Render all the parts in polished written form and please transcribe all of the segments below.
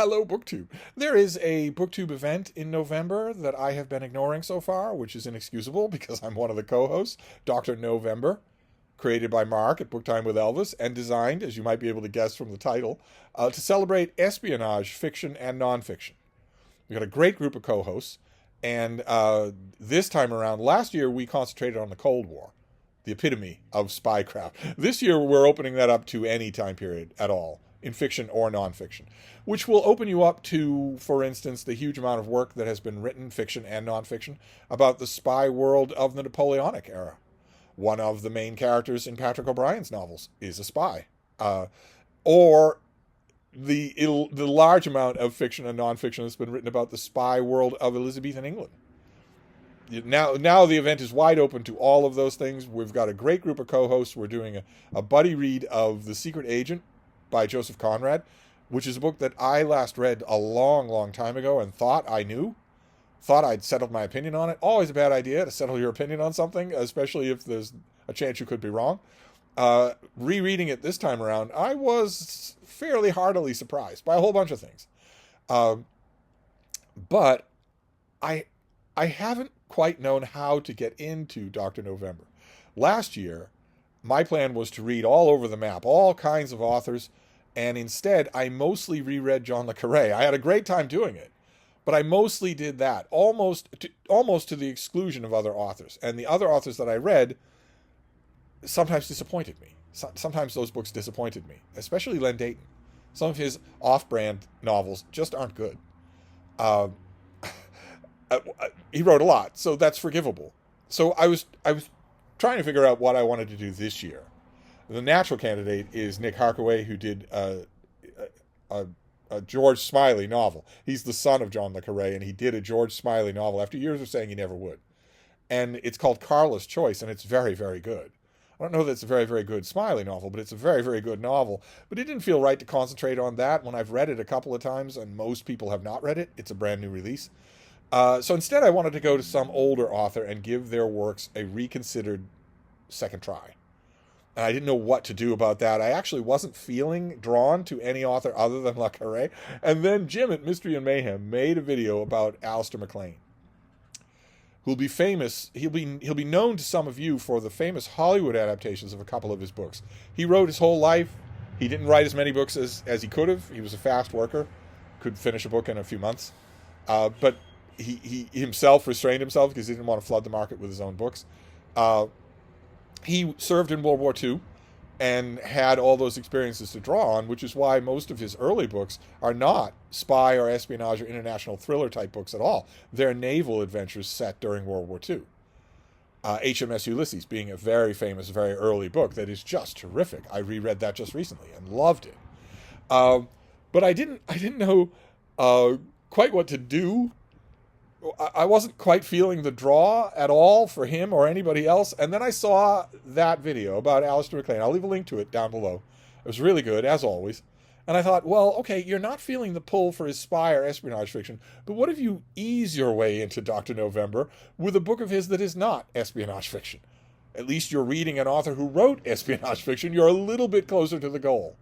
Hello, BookTube. There is a BookTube event in November that I have been ignoring so far, which is inexcusable because I'm one of the co-hosts, Dr. November, created by Mark at Booktime with Elvis and designed, as you might be able to guess from the title, to celebrate espionage, fiction, and nonfiction. We've got a great group of co-hosts, and this time around, last year we concentrated on the Cold War, the epitome of spycraft. This year we're opening that up to any time period at all, in fiction or nonfiction, which will open you up to, for instance, the huge amount of work that has been written, fiction and nonfiction, about the spy world of the Napoleonic era. One of the main characters in Patrick O'Brian's novels is a spy. Or the large amount of fiction and nonfiction that's been written about the spy world of Elizabethan England. Now the event is wide open to all of those things. We've got a great group of co-hosts. We're doing a buddy read of The Secret Agent by Joseph Conrad, which is a book that I last read a long, long time ago and thought I knew. Thought I'd settled my opinion on it. Always a bad idea to settle your opinion on something, especially if there's a chance you could be wrong. Rereading it this time around, I was fairly heartily surprised by a whole bunch of things. But I haven't quite known how to get into Dr. November. Last year, my plan was to read all over the map, all kinds of authors, and instead I mostly reread John le Carré. I had a great time doing it, but I mostly did that, almost to the exclusion of other authors. And the other authors that I read sometimes disappointed me. Sometimes those books disappointed me, especially Len Deighton. Some of his off-brand novels just aren't good. He wrote a lot, so that's forgivable. So I was trying to figure out what I wanted to do this year. The natural candidate is Nick Harkaway, who did a George Smiley novel. He's the son of John le Carré, and he did a George Smiley novel after years of saying he never would. And it's called Carla's Choice, and it's very, very good. I don't know that it's a very, very good Smiley novel, but it's a very, very good novel. But it didn't feel right to concentrate on that when I've read it a couple of times, and most people have not read it. It's a brand new release. So instead, I wanted to go to some older author and give their works a reconsidered second try. And I didn't know what to do about that. I actually wasn't feeling drawn to any author other than le Carré. And then Jim at Mystery and Mayhem made a video about Alistair MacLean, who'll be famous. He'll be known to some of you for the famous Hollywood adaptations of a couple of his books. He wrote his whole life. He didn't write as many books as he could have. He was a fast worker, could finish a book in a few months. But he himself restrained himself because he didn't want to flood the market with his own books. He served in World War II and had all those experiences to draw on, which is why most of his early books are not spy or espionage or international thriller type books at all. They're naval adventures set during World War II. HMS Ulysses being a very famous, very early book that is just terrific. I reread that just recently and loved it. But I didn't know quite what to do. I wasn't quite feeling the draw at all for him or anybody else. And then I saw that video about Alistair MacLean. I'll leave a link to it down below. It was really good, as always. And I thought, well, okay, you're not feeling the pull for his spy or espionage fiction, but what if you ease your way into Dr. November with a book of his that is not espionage fiction? At least you're reading an author who wrote espionage fiction. You're a little bit closer to the goal.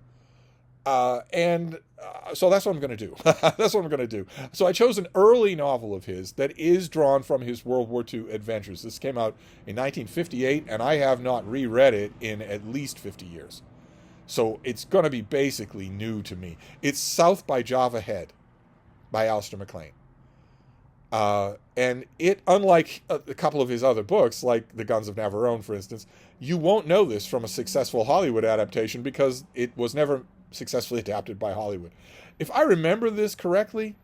So that's what I'm going to do. That's what I'm going to do. So I chose an early novel of his that is drawn from his World War II adventures. This came out in 1958, and I have not reread it in at least 50 years. So it's going to be basically new to me. It's South by Java Head by Alistair MacLean. And it, unlike a couple of his other books, like The Guns of Navarone, for instance, you won't know this from a successful Hollywood adaptation because it was never successfully adapted by Hollywood. If I remember this correctly,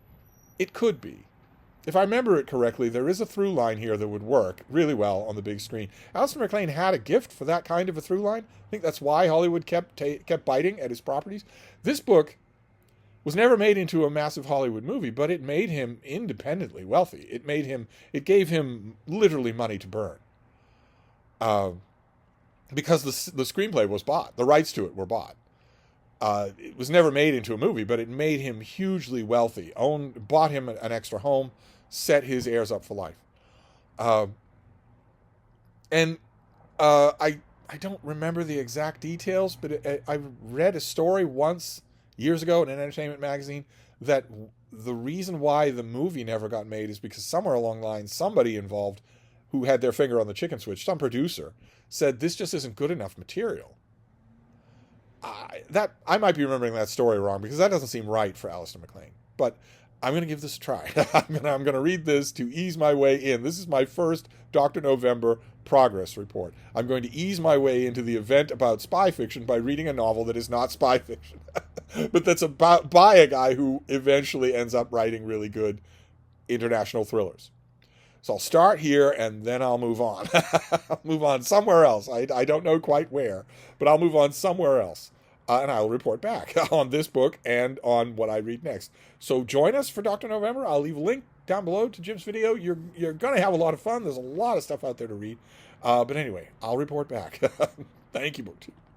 it could be. If I remember it correctly, there is a through line here that would work really well on the big screen. Alistair MacLean had a gift for that kind of a through line. I think that's why Hollywood kept biting at his properties. This book was never made into a massive Hollywood movie, but it made him independently wealthy. It gave him literally money to burn. Because the screenplay was bought. The rights to it were bought. It was never made into a movie, but it made him hugely wealthy. Bought him an extra home, set his heirs up for life. I don't remember the exact details, but I read a story once years ago in an entertainment magazine that the reason why the movie never got made is because somewhere along the line, somebody involved who had their finger on the chicken switch, some producer, said this just isn't good enough material. I might be remembering that story wrong, because that doesn't seem right for Alistair MacLean. But I'm going to give this a try. I'm going to read this to ease my way in. This is my first Dr. November progress report. I'm going to ease my way into the event about spy fiction by reading a novel that is not spy fiction, but that's about by a guy who eventually ends up writing really good international thrillers. So I'll start here, and then I'll move on. I'll move on somewhere else. I don't know quite where, but I'll move on somewhere else. And I'll report back on this book and on what I read next. So join us for Dr. November. I'll leave a link down below to Jim's video. You're going to have a lot of fun. There's a lot of stuff out there to read. But anyway, I'll report back. Thank you, BookTube.